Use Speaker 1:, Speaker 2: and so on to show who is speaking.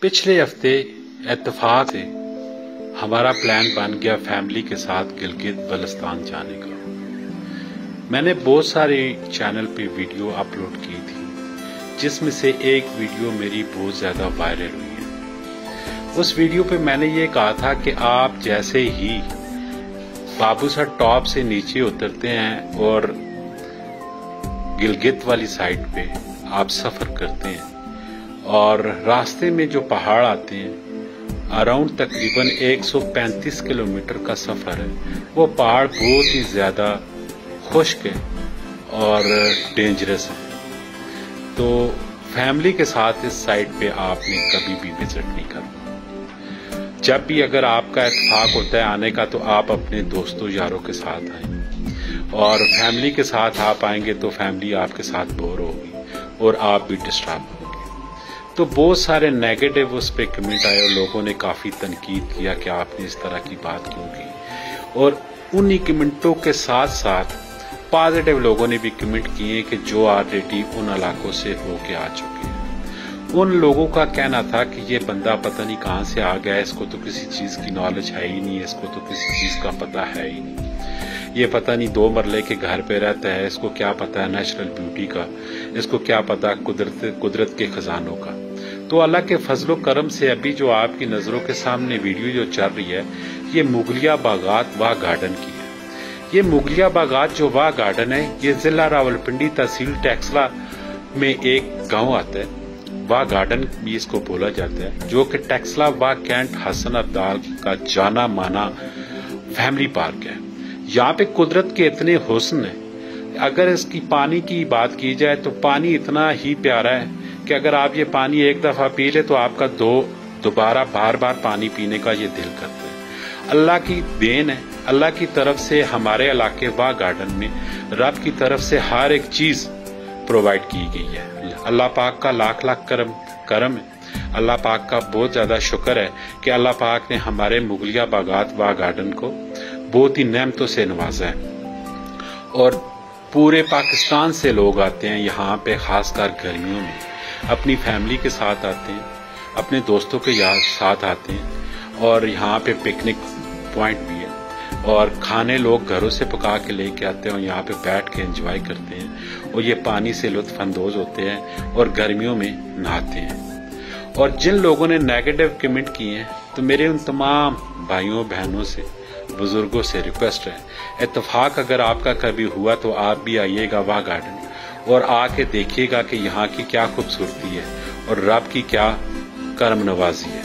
Speaker 1: पिछले हफ्ते इत्तेफाक से हमारा प्लान बन गया फैमिली के साथ गिलगित बल्तिस्तान जाने का। मैंने बहुत सारे चैनल पे वीडियो अपलोड की थी, जिसमें से एक वीडियो मेरी बहुत ज्यादा वायरल हुई है। उस वीडियो पे मैंने ये कहा था कि आप जैसे ही बाबूसर टॉप से नीचे उतरते हैं और गिलगित वाली साइड पे आप सफर करते हैं और रास्ते में जो पहाड़ आते हैं अराउंड तकरीबन 135 किलोमीटर का सफर है। वो पहाड़ बहुत ही ज्यादा खुश्क है और डेंजरस है, तो फैमिली के साथ इस साइड पे आपने कभी भी विजिट नहीं करना। जब भी अगर आपका इत्तेफाक होता है आने का तो आप अपने दोस्तों यारों के साथ आए, और फैमिली के साथ आप आएंगे तो फैमिली आपके साथ बोर होगी और आप भी डिस्टर्ब होंगे। तो बहुत सारे नेगेटिव उस पे कमेंट आए और लोगों ने काफी तनकीद किया कि आपने इस तरह की बात क्यों की, और उन्हीं कमेंटों के साथ साथ पॉजिटिव लोगों ने भी कमेंट किए कि जो ऑलरेडी उन इलाकों से होके आ चुके हैं। उन लोगों का कहना था कि ये बंदा पता नहीं कहां से आ गया, इसको तो किसी चीज की नॉलेज है ही नहीं, इसको तो किसी चीज का पता है ही नहीं, ये पता नहीं 2 मरले के घर पे रहता है, इसको क्या पता है नेचुरल ब्यूटी का, इसको क्या पता कुदरत के खजानों का। तो अल्लाह के फजलो करम से अभी जो आपकी नजरों के सामने वीडियो जो चल रही है ये मुगलिया बागात वाह गार्डन की है। ये मुगलिया बागात जो वाह गार्डन है ये जिला रावलपिंडी तहसील टेक्सला में एक गांव आता है, वाह गार्डन भी इसको बोला जाता है, जो कि टेक्सला वाह कैंट हसन अब्दाल का जाना माना फैमिली पार्क है। यहाँ पे कुदरत के इतने हुस्न है, अगर इसकी पानी की बात की जाए तो पानी इतना ही प्यारा है कि अगर आप ये पानी एक दफा पी ले तो आपका दोबारा बार बार पानी पीने का ये दिल करता है। अल्लाह की देन है, अल्लाह की तरफ से हमारे इलाके वाह गार्डन में रब की तरफ से हर एक चीज प्रोवाइड की गई है। अल्लाह पाक का लाख लाख करम है। अल्लाह पाक का बहुत ज्यादा शुक्र है कि अल्लाह पाक ने हमारे मुगलिया बागात वाह गार्डन को बहुत ही नेमतों से नवाजा है, और पूरे पाकिस्तान से लोग आते हैं यहाँ पे, खासकर गर्मियों में अपनी फैमिली के साथ आते हैं, अपने दोस्तों के साथ आते हैं, और यहाँ पे पिकनिक पॉइंट भी है, और खाने लोग घरों से पका के लेके आते हैं और यहाँ पे बैठ के एंजॉय करते हैं, और ये पानी से लुत्फ अंदोज होते हैं और गर्मियों में नहाते हैं। और जिन लोगों ने नेगेटिव कमेंट किए हैं तो मेरे उन तमाम भाइयों बहनों से बुजुर्गों से रिक्वेस्ट है, इत्तेफाक अगर आपका कभी हुआ तो आप भी आइएगा वाह गार्डन और आके देखिएगा कि यहाँ की क्या खूबसूरती है और रब की क्या करम नवाजी है।